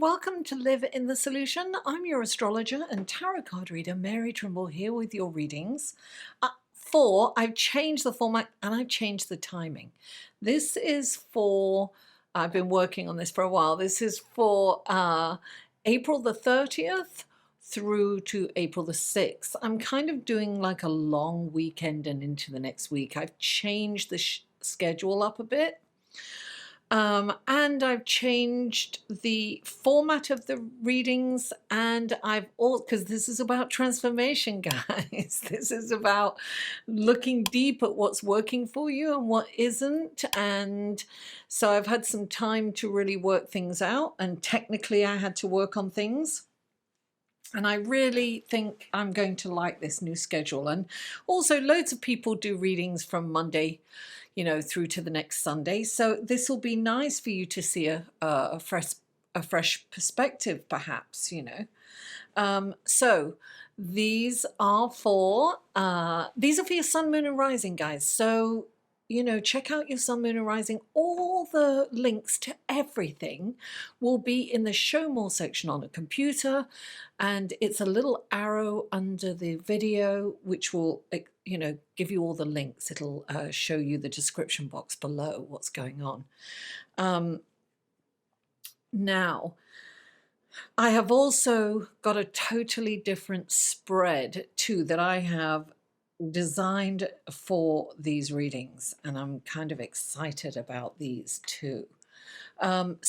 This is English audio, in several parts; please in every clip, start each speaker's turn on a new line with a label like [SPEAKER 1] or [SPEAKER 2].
[SPEAKER 1] welcome to Live in the Solution. I'm your astrologer and tarot card reader, Mary Trimble, here with your readings. I've changed the format and I've changed the timing. This is for, I've been working on this for a while. This is for April the 30th through to April the 6th. I'm kind of doing like a long weekend and into the next week. I've changed the schedule up a bit. And I've changed the format of the readings, and because this is about transformation, guys. This is about looking deep at what's working for you and what isn't. And so I've had some time to really work things out, and technically I had to work on things. And I really think I'm going to like this new schedule. And also loads of people do readings from Monday, through to the next Sunday. So this will be nice for you to see a fresh perspective, perhaps, So these are for your sun, moon, and rising, guys. So check out your sun, moon, and rising. All the links to everything will be in the show more section on a computer, and it's a little arrow under the video which will give you all the links. It'll show you the description box below what's going on. Now I have also got a totally different spread too that I have designed for these readings, and I'm kind of excited about these too. Thank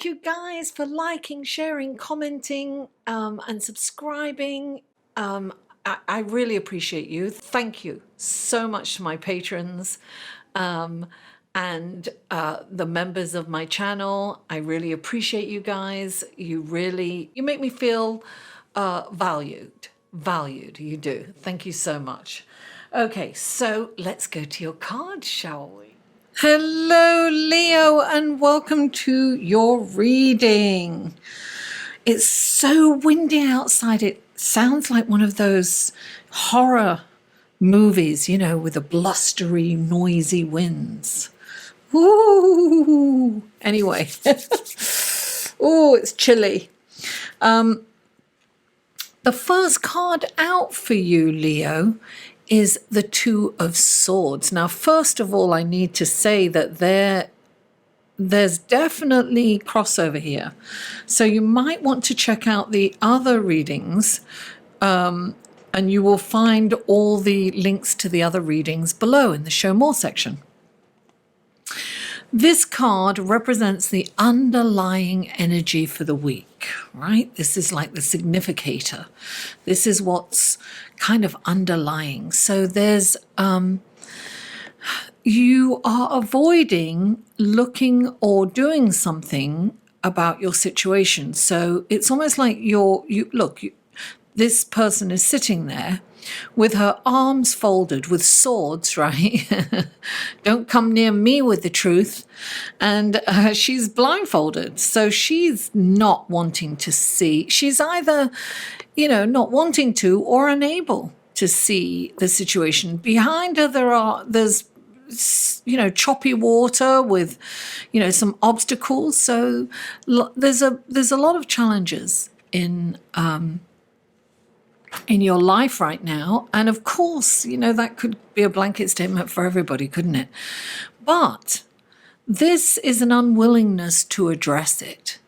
[SPEAKER 1] you guys for liking, sharing, commenting, and subscribing. I really appreciate you. Thank you so much to my patrons and the members of my channel. I really appreciate you guys. You make me feel valued. You do. Thank you so much. Okay, so let's go to your cards, shall we? Hello, Leo, and welcome to your reading. It's so windy outside. It sounds like one of those horror movies, with the blustery, noisy winds. Ooh. Anyway. Oh, it's chilly. The first card out for you, Leo, is the Two of Swords. Now, first of all, I need to say that there's definitely crossover here. So you might want to check out the other readings, and you will find all the links to the other readings below in the Show More section. This card represents the underlying energy for the week, right? This is like the significator. This is what's kind of underlying. So there's, you are avoiding looking or doing something about your situation. So it's almost like this person is sitting there with her arms folded with swords, right? Don't come near me with the truth. And she's blindfolded. So she's not wanting to see. She's either, not wanting to or unable to see the situation. Behind her, there's choppy water with, some obstacles. So there's a lot of challenges in your life right now. And of course, that could be a blanket statement for everybody, couldn't it? But this is an unwillingness to address it.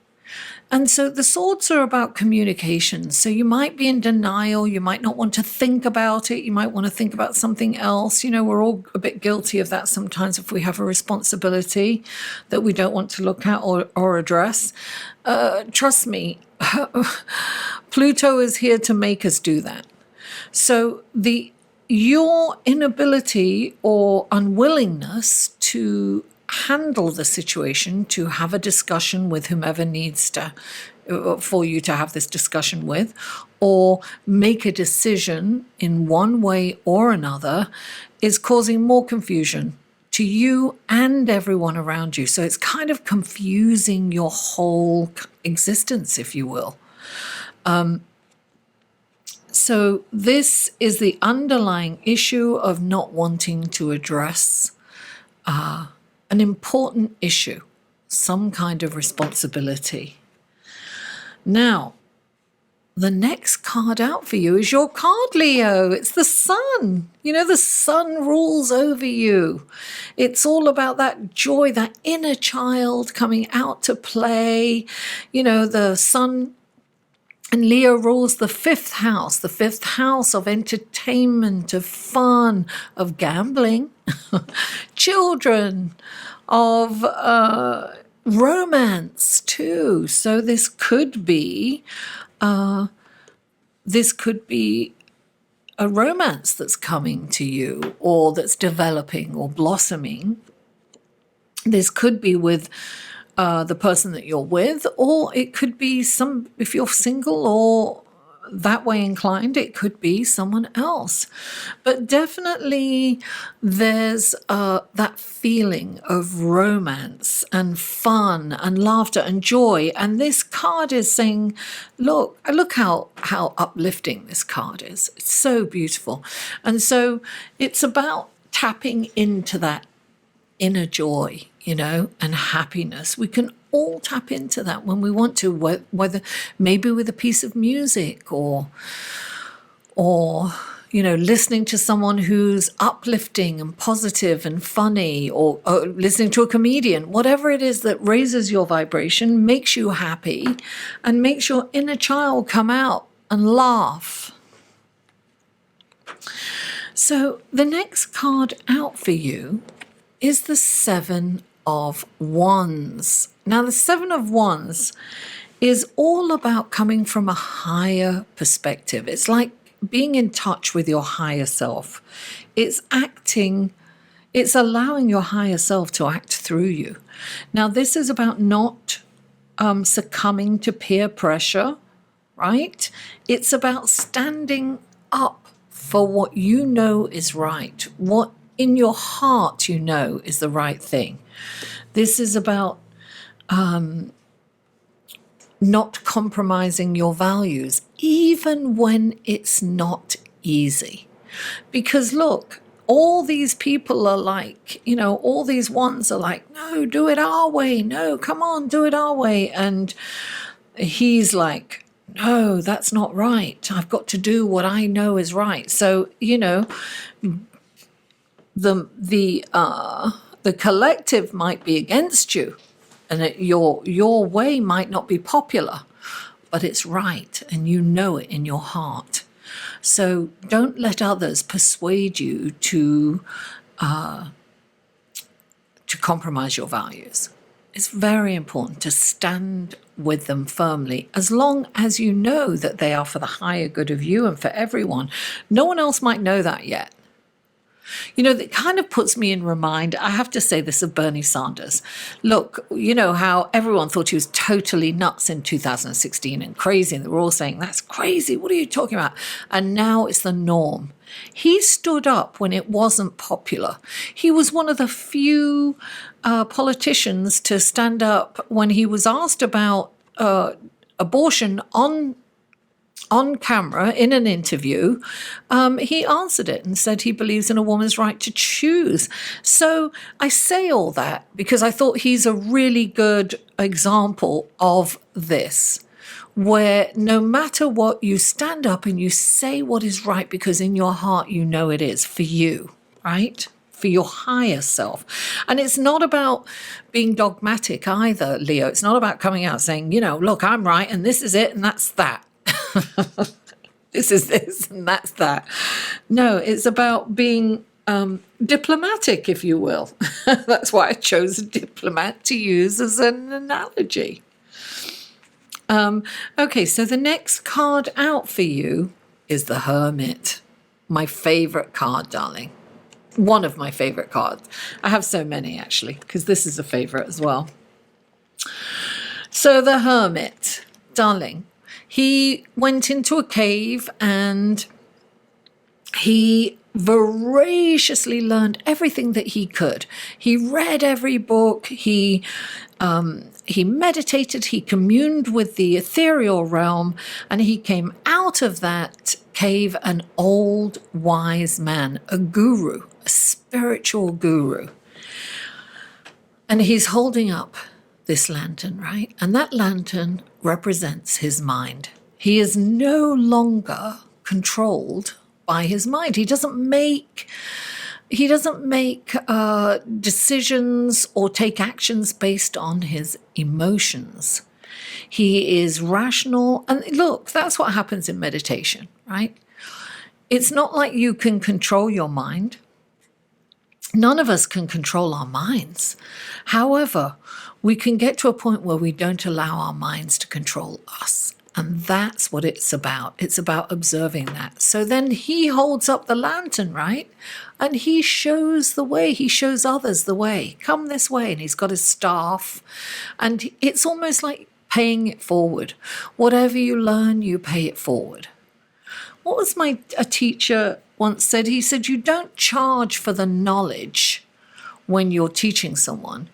[SPEAKER 1] And so the swords are about communication. So you might be in denial. You might not want to think about it. You might want to think about something else. We're all a bit guilty of that sometimes if we have a responsibility that we don't want to look at or address. Trust me, Pluto is here to make us do that. So your inability or unwillingness to handle the situation, to have a discussion with whomever needs for you to have this discussion with, or make a decision in one way or another, is causing more confusion to you and everyone around you. So it's kind of confusing your whole existence, if you will. So this is the underlying issue of not wanting to address an important issue. some kind of responsibility. Now, the next card out for you is your card, Leo. It's the sun. You know, the sun rules over you. It's all about that joy, that inner child coming out to play. You know, the sun and Leo rules the fifth house of entertainment, of fun, of gambling, children, of romance too. So this could be a romance that's coming to you, or that's developing or blossoming. This could be with the person that you're with, or it could be if you're single or that way inclined, it could be someone else. But definitely there's that feeling of romance and fun and laughter and joy. And this card is saying, look how uplifting this card is. It's so beautiful. And so it's about tapping into that inner joy, you know, and happiness. We can all tap into that when we want to, whether maybe with a piece of music or you know, listening to someone who's uplifting and positive and funny, or listening to a comedian, whatever it is that raises your vibration, makes you happy, and makes your inner child come out and laugh. So the next card out for you is the Seven of Wands. Now, the Seven of Wands is all about coming from a higher perspective. It's like being in touch with your higher self. It's allowing your higher self to act through you. Now, this is about not succumbing to peer pressure, right? It's about standing up for what you know is right, what in your heart you know is the right thing. This is about not compromising your values, even when it's not easy. Because look, all these people are like, you know, all these ones are like, no, do it our way. No, come on, do it our way. And he's like, no, that's not right. I've got to do what I know is right. So, you know, the collective might be against you, and your way might not be popular, but it's right, and you know it in your heart. So don't let others persuade you to compromise your values. It's very important to stand with them firmly, as long as you know that they are for the higher good of you and for everyone. No one else might know that yet. You know, that kind of puts me in remind, I have to say this, of Bernie Sanders. Look, you know how everyone thought he was totally nuts in 2016 and crazy, and they were all saying, that's crazy, what are you talking about? And now it's the norm. He stood up when it wasn't popular. He was one of the few politicians to stand up when he was asked about abortion on camera in an interview. He answered it and said he believes in a woman's right to choose. So I say all that because I thought he's a really good example of this, where no matter what, you stand up and you say what is right because in your heart you know it is for you, right? For your higher self. And it's not about being dogmatic either, Leo. It's not about coming out saying, you know, look, I'm right and this is it and that's that. This is this and that's that. No, it's about being diplomatic, if you will. That's why I chose a diplomat to use as an analogy. Okay, so the next card out for you is the Hermit. My favorite card, darling. One of my favorite cards. I have so many, actually, because this is a favorite as well. So the Hermit, darling, he went into a cave and he voraciously learned everything that he could. He read every book. He meditated. He communed with the ethereal realm, and he came out of that cave an old wise man, a guru, a spiritual guru. And he's holding up this lantern, right? And that lantern represents his mind. He is no longer controlled by his mind. He doesn't make decisions or take actions based on his emotions. He is rational. And look, that's what happens in meditation, right? It's not like you can control your mind. None of us can control our minds. However, we can get to a point where we don't allow our minds to control us. And that's what it's about. It's about observing that. So then he holds up the lantern, right? And he shows the way. He shows others the way. Come this way. And he's got his staff. And it's almost like paying it forward. Whatever you learn, you pay it forward. What was a teacher once said? He said, you don't charge for the knowledge when you're teaching someone.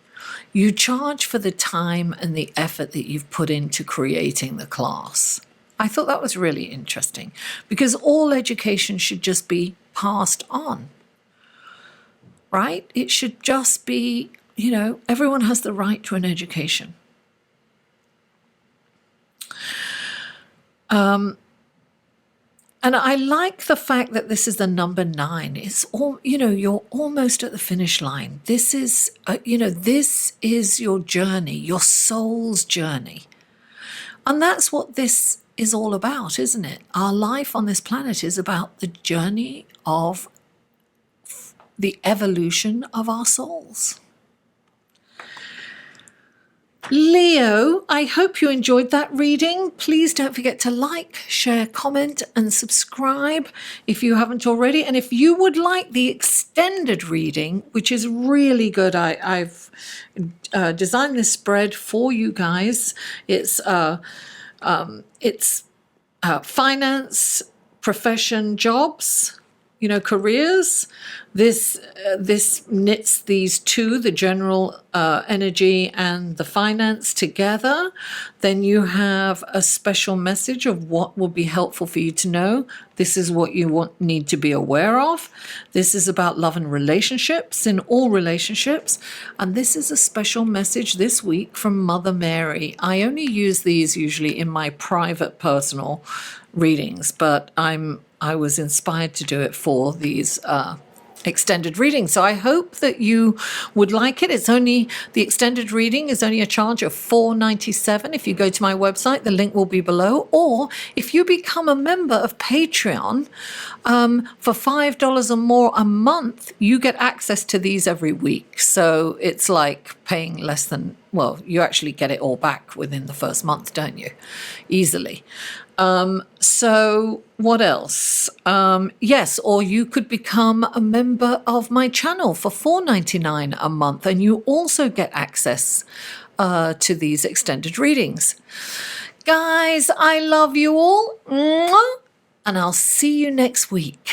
[SPEAKER 1] You charge for the time and the effort that you've put into creating the class. I thought that was really interesting, because all education should just be passed on, right? It should just be, everyone has the right to an education. And I like the fact that this is the number 9. It's all, you're almost at the finish line. This is, this is your journey, your soul's journey. And that's what this is all about, isn't it? Our life on this planet is about the journey of the evolution of our souls. Leo, I hope you enjoyed that reading. Please don't forget to like, share, comment, and subscribe if you haven't already. And if you would like the extended reading, which is really good, I've designed this spread for you guys. It's finance, profession, jobs, careers. This knits these two, the general energy and the finance, together. Then you have a special message of what will be helpful for you to know. This is what you need to be aware of. This is about love and relationships, in all relationships. And this is a special message this week from Mother Mary. I only use these usually in my private personal readings, but I was inspired to do it for these extended reading. So I hope that you would like it. The extended reading is only a charge of $4.97. If you go to my website, the link will be below. Or if you become a member of Patreon, for $5 or more a month, you get access to these every week. So it's like paying less than, you actually get it all back within the first month, don't you? Easily. So what else? Yes, or you could become a member of my channel for $4.99 a month, and you also get access to these extended readings. Guys, I love you all, and I'll see you next week.